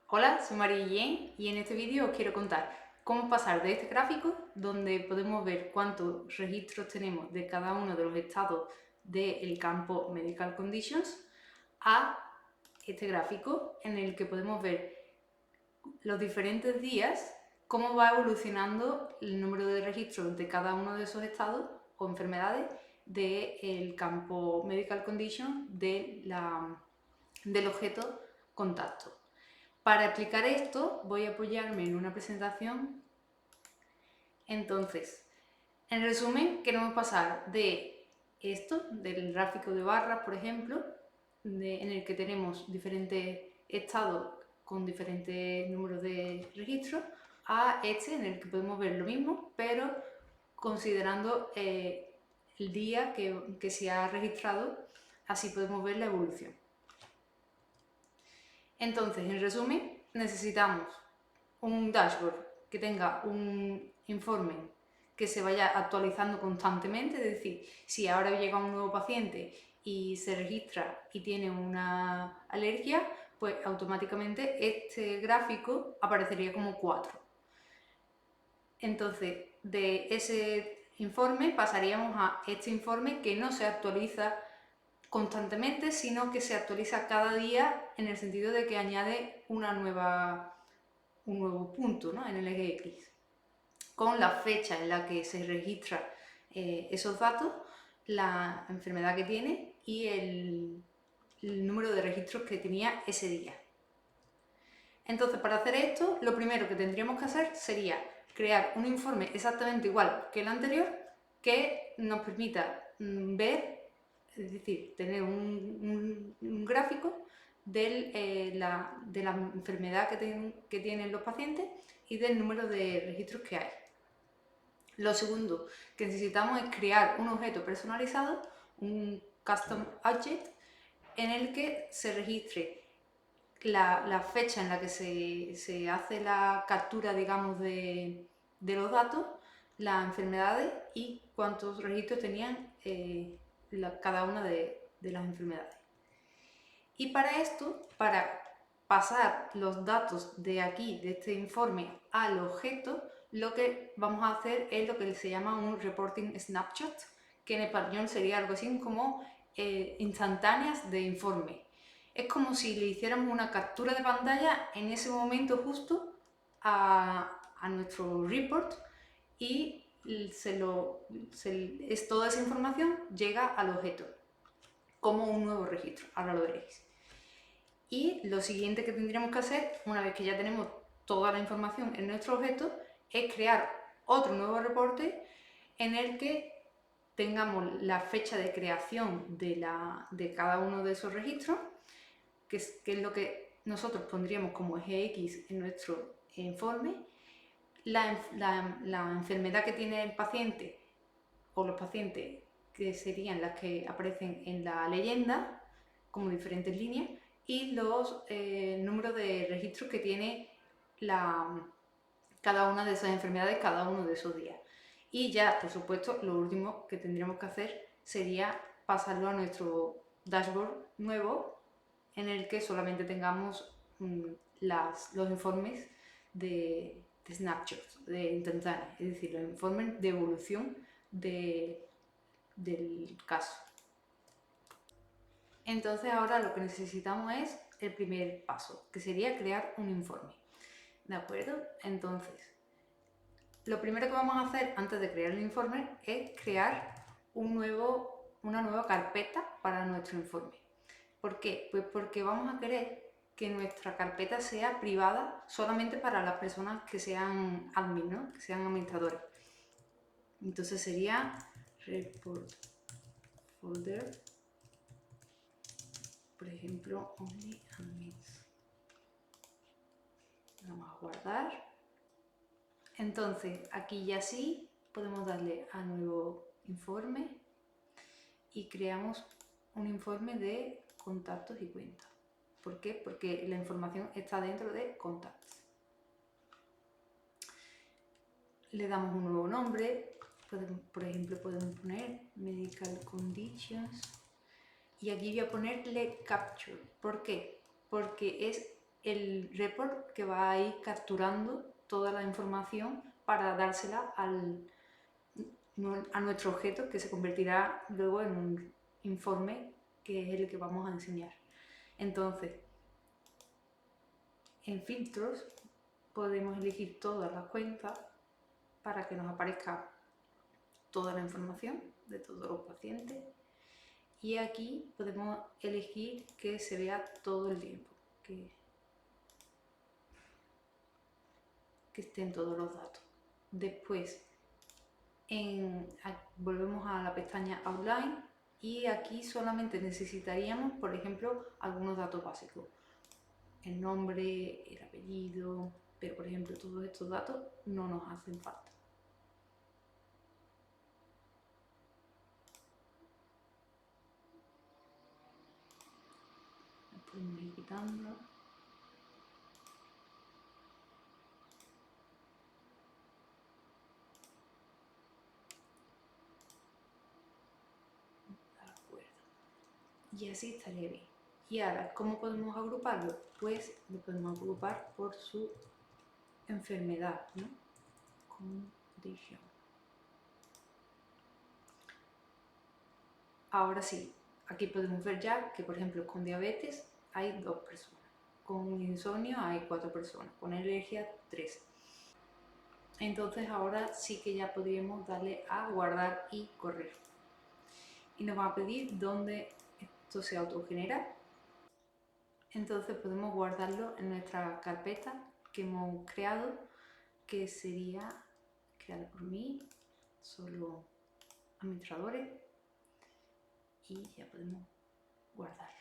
Hola, soy María Guillén y en este vídeo os quiero contar cómo pasar de este gráfico, donde podemos ver cuántos registros tenemos de cada uno de los estados del campo Medical Conditions, a este gráfico en el que podemos ver los diferentes días, cómo va evolucionando el número de registros de cada uno de esos estados o enfermedades del campo Medical Condition del objeto contacto. Para explicar esto voy a apoyarme en una presentación. Entonces, en resumen, queremos pasar de esto, del gráfico de barras, por ejemplo, en el que tenemos diferentes estados con diferentes números de registros, a este en el que podemos ver lo mismo, pero considerando el día que se ha registrado, así podemos ver la evolución. Entonces, en resumen, necesitamos un dashboard que tenga un informe que se vaya actualizando constantemente, es decir, si ahora llega un nuevo paciente y se registra y tiene una alergia, pues automáticamente este gráfico aparecería como 4. Entonces, de ese informe pasaríamos a este informe que no se actualiza constantemente, sino que se actualiza cada día en el sentido de que añade un nuevo punto, ¿no?, en el eje X, con la fecha en la que se registra esos datos, la enfermedad que tiene y el número de registros que tenía ese día. Entonces, para hacer esto, lo primero que tendríamos que hacer sería crear un informe exactamente igual que el anterior, que nos permita ver, es decir, tener un gráfico de la enfermedad que tienen los pacientes y del número de registros que hay. Lo segundo que necesitamos es crear un objeto personalizado, un custom object, en el que se registre la fecha en la que se hace la captura, digamos, de los datos, las enfermedades y cuántos registros tenían cada una de las enfermedades. Y para esto, para pasar los datos de aquí, de este informe, al objeto, lo que vamos a hacer es lo que se llama un reporting snapshot, que en español sería algo así como instantáneas de informe. Es como si le hiciéramos una captura de pantalla en ese momento justo a nuestro report y toda esa información llega al objeto como un nuevo registro. Ahora lo veréis. Y lo siguiente que tendríamos que hacer, una vez que ya tenemos toda la información en nuestro objeto, es crear otro nuevo reporte en el que tengamos la fecha de creación de cada uno de esos registros, que es lo que nosotros pondríamos como eje X en nuestro informe, la enfermedad que tiene el paciente o los pacientes, que serían las que aparecen en la leyenda como diferentes líneas, y los números de registros que tiene cada una de esas enfermedades cada uno de esos días. Y ya, por supuesto, lo último que tendríamos que hacer sería pasarlo a nuestro dashboard nuevo, en el que solamente tengamos los informes de snapshots, de instantáneos, es decir, los informes de evolución del caso. Entonces ahora lo que necesitamos es el primer paso, que sería crear un informe. ¿De acuerdo? Entonces, lo primero que vamos a hacer antes de crear el informe es crear una nueva carpeta para nuestro informe. ¿Por qué? Pues porque vamos a querer que nuestra carpeta sea privada solamente para las personas que sean admin, ¿no?, que sean administradores. Entonces sería report folder, por ejemplo, only admins. Vamos a guardar. Entonces aquí ya sí podemos darle a nuevo informe y creamos un informe de contactos y cuentas. ¿Por qué? Porque la información está dentro de contacts. Le damos un nuevo nombre, por ejemplo podemos poner medical conditions y aquí voy a ponerle capture. ¿Por qué? Porque es el report que va a ir capturando toda la información para dársela a nuestro objeto, que se convertirá luego en un informe que es el que vamos a enseñar. Entonces, en filtros podemos elegir todas las cuentas para que nos aparezca toda la información de todos los pacientes, y aquí podemos elegir que se vea todo el tiempo, que estén todos los datos. Después volvemos a la pestaña Outline y aquí solamente necesitaríamos, por ejemplo, algunos datos básicos: el nombre, el apellido, pero por ejemplo todos estos datos no nos hacen falta. Lo podemos ir quitando. Y así estaría bien. Y ahora, ¿cómo podemos agruparlo? Pues lo podemos agrupar por su enfermedad, ¿no? Condition. Ahora sí, aquí podemos ver ya que, por ejemplo, con diabetes hay 2 personas, con insomnio hay 4 personas, con alergia 3. Entonces ahora sí que ya podríamos darle a guardar y correr. Y nos va a pedir dónde esto se autogenera. Entonces podemos guardarlo en nuestra carpeta que hemos creado, que sería creada por mí, solo administradores, y ya podemos guardarlo.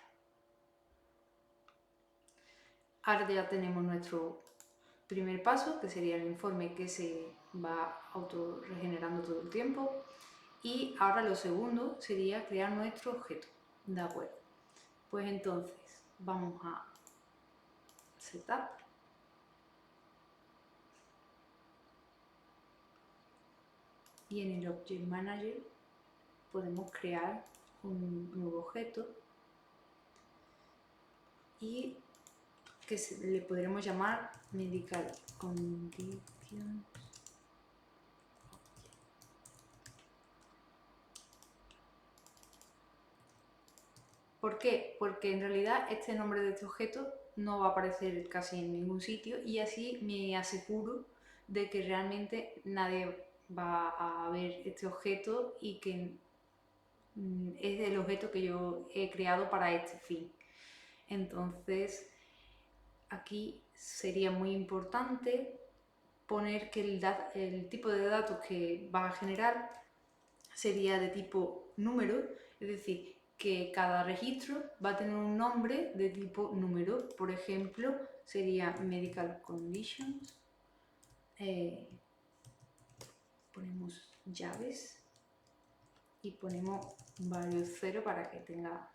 Ahora ya tenemos nuestro primer paso, que sería el informe que se va autorregenerando todo el tiempo, y ahora lo segundo sería crear nuestro objeto. ¿De acuerdo? Pues entonces vamos a Setup, y en el Object Manager podemos crear un nuevo objeto y que le podremos llamar Medical Conditions. ¿Por qué? Porque en realidad este nombre de este objeto no va a aparecer casi en ningún sitio, y así me aseguro de que realmente nadie va a ver este objeto y que es el objeto que yo he creado para este fin. Entonces aquí sería muy importante poner que el tipo de datos que va a generar sería de tipo número, es decir, que cada registro va a tener un nombre de tipo número. Por ejemplo, sería Medical Conditions, ponemos llaves y ponemos varios ceros para que tenga,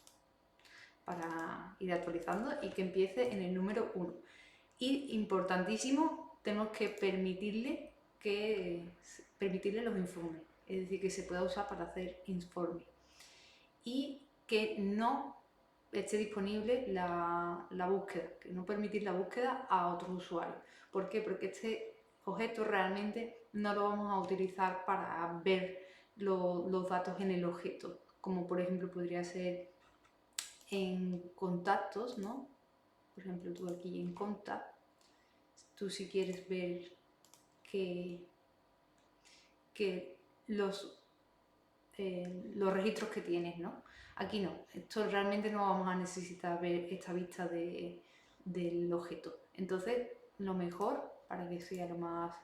para ir actualizando, y que empiece en el número 1. Y importantísimo, tenemos que permitirle los informes, es decir, que se pueda usar para hacer informes, y que no esté disponible la búsqueda, que no permitir la búsqueda a otros usuarios. ¿Por qué? Porque este objeto realmente no lo vamos a utilizar para ver los datos en el objeto, como por ejemplo podría ser en contactos, ¿no? Por ejemplo, tú aquí en Contact, tú si quieres ver que los registros que tienes, ¿no? Aquí no, esto realmente no vamos a necesitar ver esta vista del objeto. Entonces, lo mejor, para que sea lo más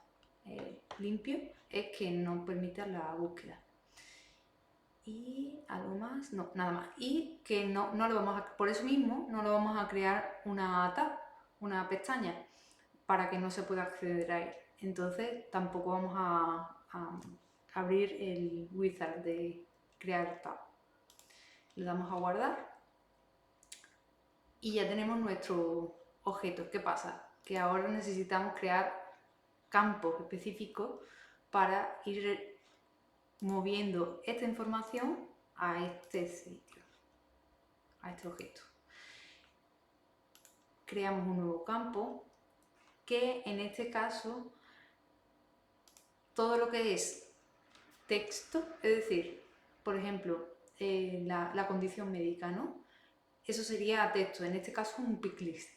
limpio, es que no permita la búsqueda. Y algo más, no, nada más. Y que no lo vamos a, por eso mismo, no lo vamos a crear una tab, una pestaña, para que no se pueda acceder a él. Entonces tampoco vamos a abrir el wizard de crear tab. Le damos a guardar y ya tenemos nuestro objeto. ¿Qué pasa? Que ahora necesitamos crear campos específicos para ir moviendo esta información a este sitio, a este objeto. creamos un nuevo campo que en este caso todo lo que es texto, es decir, por ejemplo, la condición médica, ¿no? Eso sería texto, en este caso un pick list.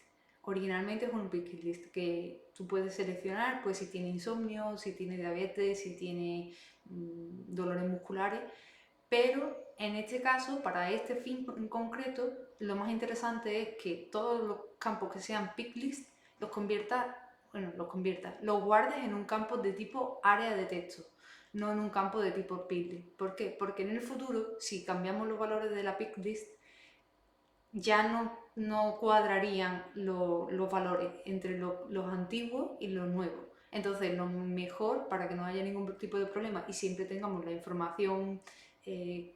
Originalmente es un pick list que tú puedes seleccionar pues si tiene insomnio, si tiene diabetes, si tiene dolores musculares, pero en este caso, para este fin en concreto, lo más interesante es que todos los campos que sean pick list los guardes en un campo de tipo área de texto, no en un campo de tipo pick list. ¿Por qué? Porque en el futuro, si cambiamos los valores de la pick list, ya no cuadrarían los valores entre los antiguos y los nuevos. Entonces, lo mejor para que no haya ningún tipo de problema y siempre tengamos la información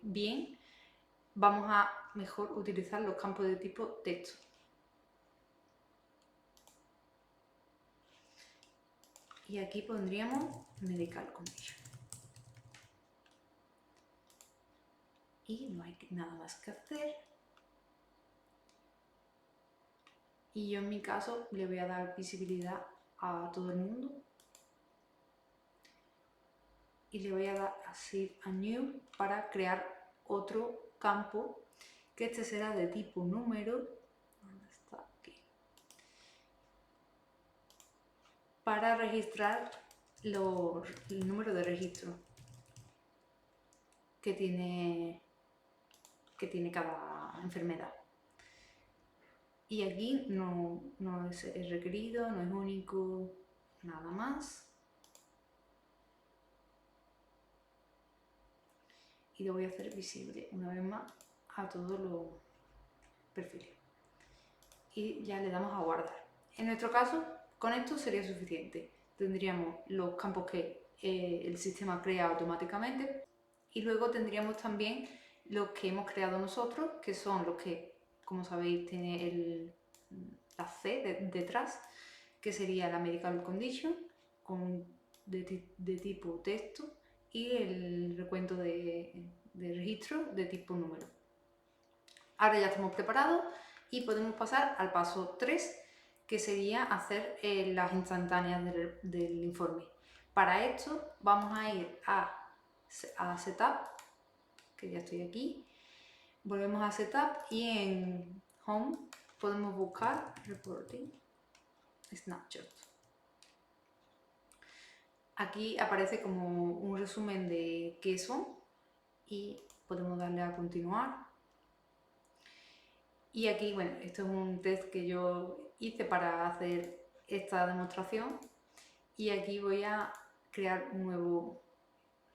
bien, vamos a mejor utilizar los campos de tipo texto. Y aquí pondríamos medical condition. Y no hay nada más que hacer. Y yo en mi caso le voy a dar visibilidad a todo el mundo. Y le voy a dar a Save a New para crear otro campo, que este será de tipo número. ¿Dónde está? Aquí. Para registrar el número de registro que tiene cada enfermedad. Y aquí no es requerido, no es único, nada más. Y lo voy a hacer visible una vez más a todos los perfiles. Y ya le damos a guardar. En nuestro caso, con esto sería suficiente. Tendríamos los campos que el sistema crea automáticamente y luego tendríamos también los que hemos creado nosotros, que son los que, como sabéis, tiene la C detrás, que sería la medical condition de tipo texto y el recuento de registro de tipo número. Ahora ya estamos preparados y podemos pasar al paso 3, que sería hacer las instantáneas del informe. Para esto vamos a ir a Setup, que ya estoy aquí, volvemos a Setup y en Home podemos buscar Reporting Snapshot. Aquí aparece como un resumen de qué son y podemos darle a continuar. Y aquí, bueno, esto es un test que yo hice para hacer esta demostración y aquí voy a crear un nuevo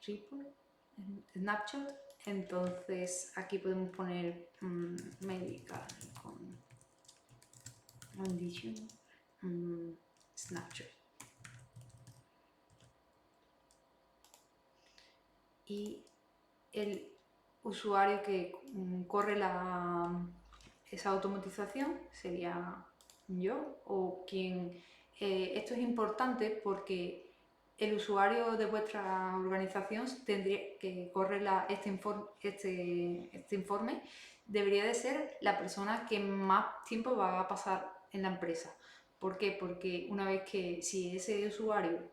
report, snapshot. Entonces aquí podemos poner medical condition snapshot. Y el usuario que corre esa automatización sería yo o quien. Esto es importante porque el usuario de vuestra organización tendría que correr este informe, debería de ser la persona que más tiempo va a pasar en la empresa. ¿Por qué? Porque una vez que si ese usuario,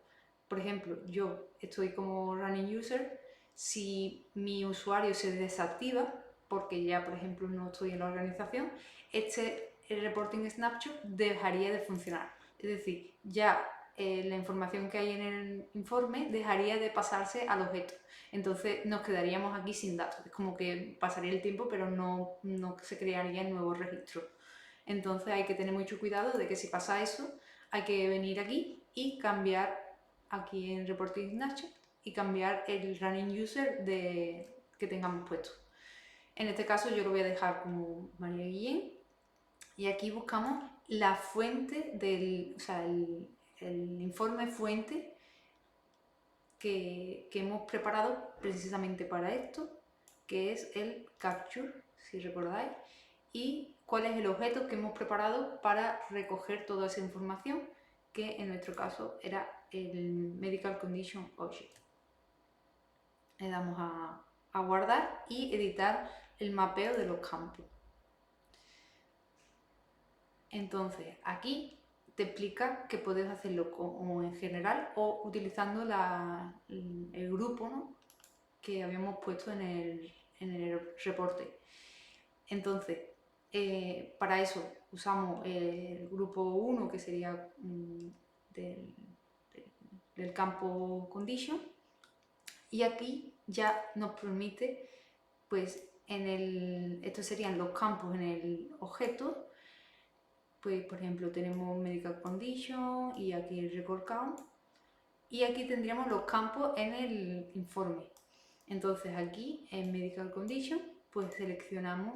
por ejemplo, yo estoy como running user, si mi usuario se desactiva, porque ya por ejemplo no estoy en la organización, el reporting snapshot dejaría de funcionar. Es decir, ya la información que hay en el informe dejaría de pasarse al objeto. Entonces nos quedaríamos aquí sin datos. Es como que pasaría el tiempo, pero no se crearía nuevo registro. Entonces hay que tener mucho cuidado de que si pasa eso, hay que venir aquí y cambiar aquí en Reporting Snapshot y cambiar el running user que tengamos puesto. En este caso yo lo voy a dejar como María Guillén y aquí buscamos la fuente el informe fuente que hemos preparado precisamente para esto, que es el capture, si recordáis, y cuál es el objeto que hemos preparado para recoger toda esa información, que en nuestro caso era el Medical Condition Object. Le damos a guardar y editar el mapeo de los campos. Entonces, aquí te explica que puedes hacerlo o en general o utilizando el grupo, ¿no?, que habíamos puesto en el reporte. Entonces, para eso usamos el grupo 1, que sería del campo condition, y aquí ya nos permite, pues, estos serían los campos en el objeto. Pues, por ejemplo, tenemos medical condition y aquí el record count, y aquí tendríamos los campos en el informe. Entonces aquí en medical condition pues seleccionamos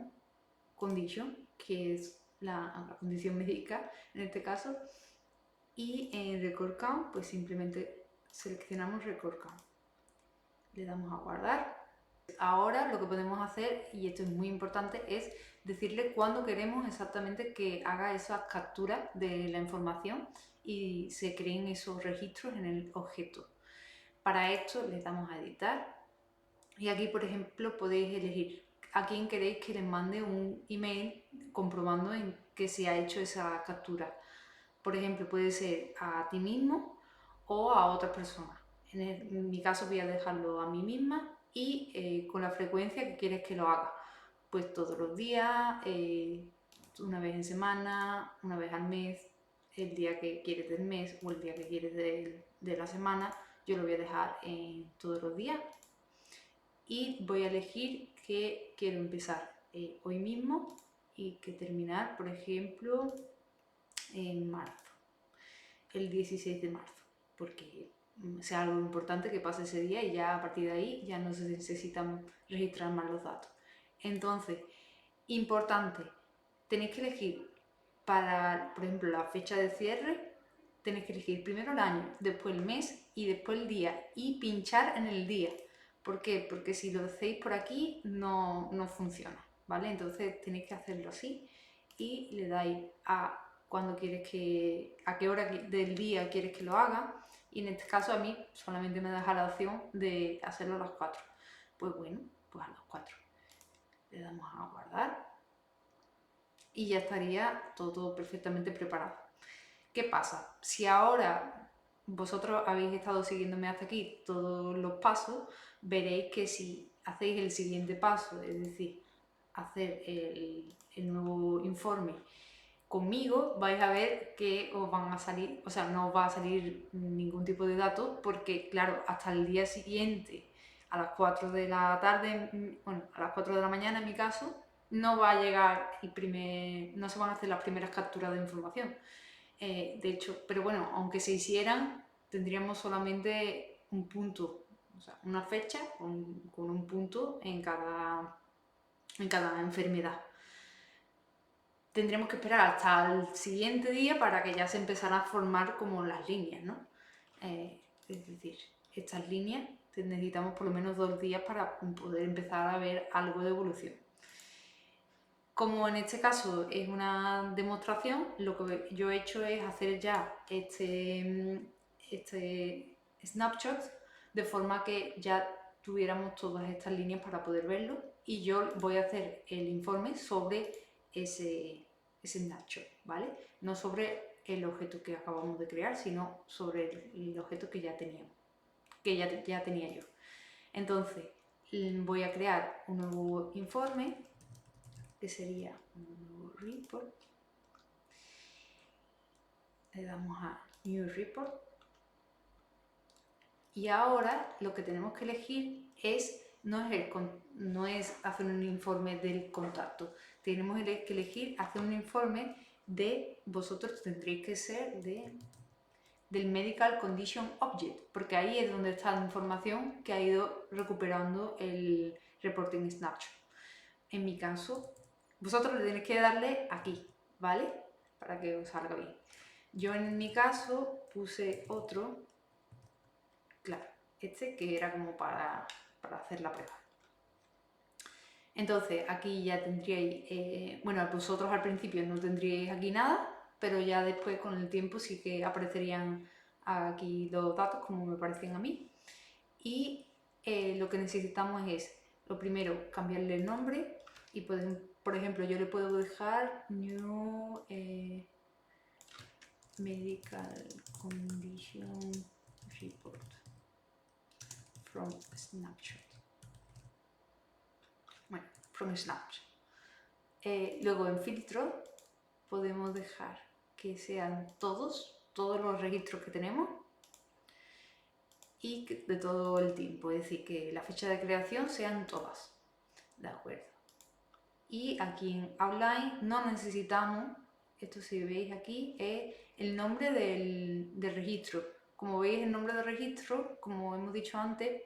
condition, que es la condición médica en este caso, y en record count pues simplemente seleccionamos record count. Le damos a guardar. Ahora lo que podemos hacer, y esto es muy importante, es decirle cuándo queremos exactamente que haga esas capturas de la información y se creen esos registros en el objeto. Para esto le damos a editar y aquí, por ejemplo, podéis elegir a quién queréis que les mande un email comprobando en que se ha hecho esa captura. Por ejemplo, puede ser a ti mismo o a otra persona. En mi caso voy a dejarlo a mí misma y con la frecuencia que quieres que lo haga. Pues todos los días, una vez en semana, una vez al mes, el día que quieres del mes o el día que quieres de la semana. Yo lo voy a dejar en todos los días y voy a elegir que quiero empezar hoy mismo y que terminar, por ejemplo, en marzo, el 16 de marzo, porque sea algo importante que pase ese día y ya a partir de ahí ya no se necesitan registrar más los datos. Entonces, importante, tenéis que elegir para, por ejemplo, la fecha de cierre, tenéis que elegir primero el año, después el mes y después el día y pinchar en el día. ¿Por qué? Porque si lo hacéis por aquí no funciona, ¿vale? Entonces tenéis que hacerlo así y le dais a cuando quieres a qué hora del día quieres que lo haga, y en este caso a mí solamente me deja la opción de hacerlo a las 4. Pues bueno, pues a las 4. Le damos a guardar y ya estaría todo perfectamente preparado. ¿Qué pasa? Si ahora vosotros habéis estado siguiéndome hasta aquí todos los pasos, veréis que si hacéis el siguiente paso, es decir, hacer el nuevo informe conmigo, vais a ver que os van a salir, o sea, no os va a salir ningún tipo de datos, porque claro, hasta el día siguiente, a las 4 de la tarde, bueno, a las 4 de la mañana en mi caso, no va a llegar no se van a hacer las primeras capturas de información. De hecho, pero bueno, aunque se hicieran, tendríamos solamente un punto, o sea, una fecha con un punto en cada enfermedad. Tendremos que esperar hasta el siguiente día para que ya se empezaran a formar como las líneas, ¿no? Es decir, estas líneas necesitamos por lo menos 2 días para poder empezar a ver algo de evolución. Como en este caso es una demostración, lo que yo he hecho es hacer ya este snapshot de forma que ya tuviéramos todas estas líneas para poder verlo, y yo voy a hacer el informe sobre ese snapshot, ¿vale? No sobre el objeto que acabamos de crear, sino sobre el objeto que ya teníamos, que ya tenía yo. Entonces voy a crear un nuevo informe que sería un nuevo report. Le damos a New Report y ahora lo que tenemos que elegir no es hacer un informe del contacto, tenemos que elegir hacer un informe de, vosotros tendréis que ser del Medical Condition Object, porque ahí es donde está la información que ha ido recuperando el Reporting Snapshot. En mi caso, vosotros le tenéis que darle aquí, ¿vale? Para que os salga bien. Yo en mi caso puse otro, claro, este que era como para hacer la prueba. Entonces aquí ya tendríais, bueno, vosotros al principio no tendríais aquí nada, pero ya después con el tiempo sí que aparecerían aquí los datos como me parecen a mí. Y lo que necesitamos es, lo primero, cambiarle el nombre y podemos por ejemplo, yo le puedo dejar New Medical Condition Report from Snapshot. Bueno, from Snapshot. Luego en filtro podemos dejar que sean todos los registros que tenemos y de todo el tiempo, es decir, que la fecha de creación sean todas, ¿de acuerdo? Y aquí en Outline no necesitamos, esto si veis aquí, es el nombre del registro. Como veis, el nombre del registro, como hemos dicho antes,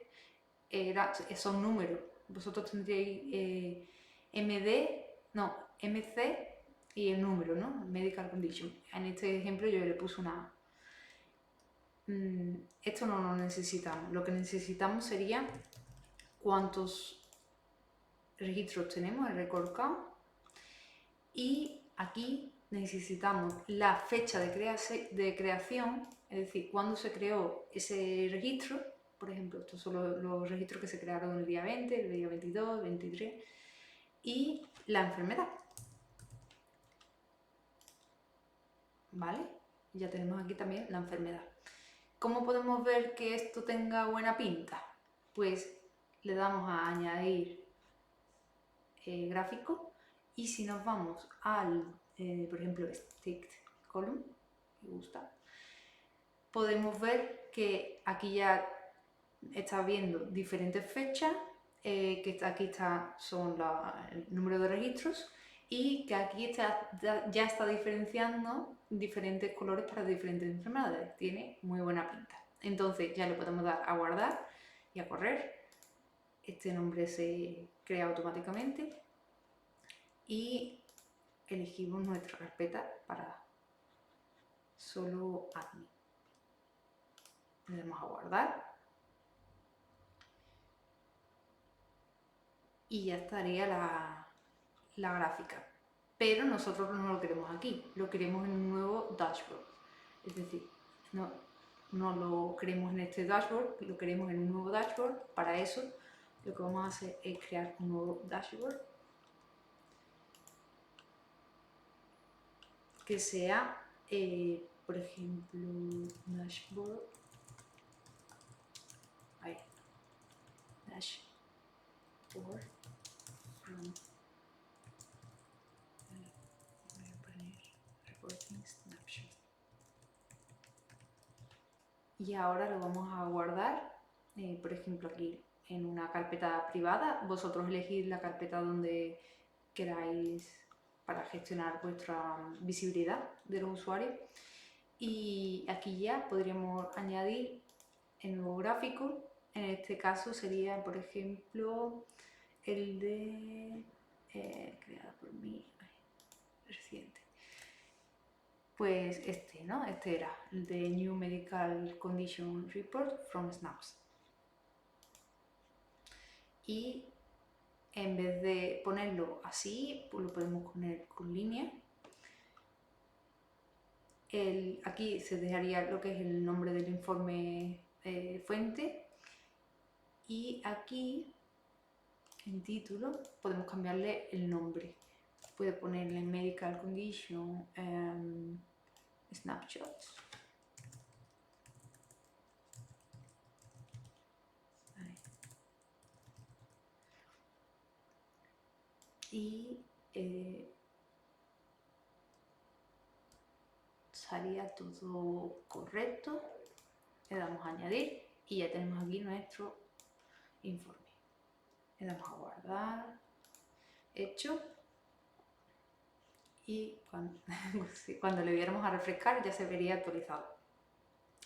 son números. Vosotros tendríais MC y el número, ¿no? Medical Condition. En este ejemplo yo le puse una A. Esto no lo necesitamos. Lo que necesitamos sería cuántos registros tenemos, el record count, y aquí necesitamos la fecha de creación, es decir, cuándo se creó ese registro. Por ejemplo, estos son los registros que se crearon el día 20, el día 22, el 23, y la enfermedad. ¿Vale? Ya tenemos aquí también la enfermedad. ¿Cómo podemos ver que esto tenga buena pinta? Pues le damos a añadir gráfico, y si nos vamos al, por ejemplo, Sticked Column, me gusta, podemos ver que aquí ya está viendo diferentes fechas, que aquí son el número de registros, y que aquí ya está diferenciando diferentes colores para diferentes enfermedades. Tiene muy buena pinta. Entonces ya le podemos dar a guardar y a correr. Este nombre se crea automáticamente y elegimos nuestra carpeta para solo admin. Le damos a guardar y ya estaría la gráfica. Pero nosotros no lo queremos aquí, lo queremos en un nuevo dashboard. Es decir, no lo queremos en este dashboard, lo queremos en un nuevo dashboard. Para eso lo que vamos a hacer es crear un nuevo dashboard que sea, por ejemplo, dashboard. Ahí. Dashboard from. Voy a poner reporting snapshot. Y ahora lo vamos a guardar, por ejemplo, aquí en una carpeta privada. Vosotros elegís la carpeta donde queráis para gestionar vuestra visibilidad de los usuarios. Y aquí ya podríamos añadir el nuevo gráfico. En este caso sería, por ejemplo, el de creado por mí, reciente. Pues este, ¿no? Este era el de New Medical Condition Report from Snaps. Y en vez de ponerlo así, pues lo podemos poner con línea. Aquí se dejaría lo que es el nombre del informe fuente, y aquí en título podemos cambiarle el nombre. Puede ponerle Medical Condition Snapshots. Y salía todo correcto. Le damos a añadir y ya tenemos aquí nuestro informe. Le damos a guardar, hecho, y cuando le diéramos a refrescar ya se vería actualizado.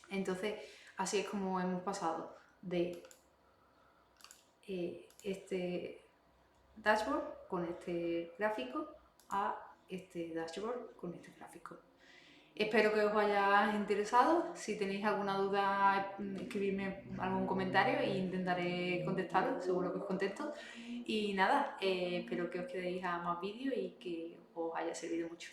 Entonces así es como hemos pasado de este dashboard con este gráfico a este dashboard con este gráfico. Espero que os haya interesado. Si tenéis alguna duda, escribidme algún comentario e intentaré contestaros, seguro que os contesto. Y nada, espero que os quedéis a más vídeos y que os haya servido mucho.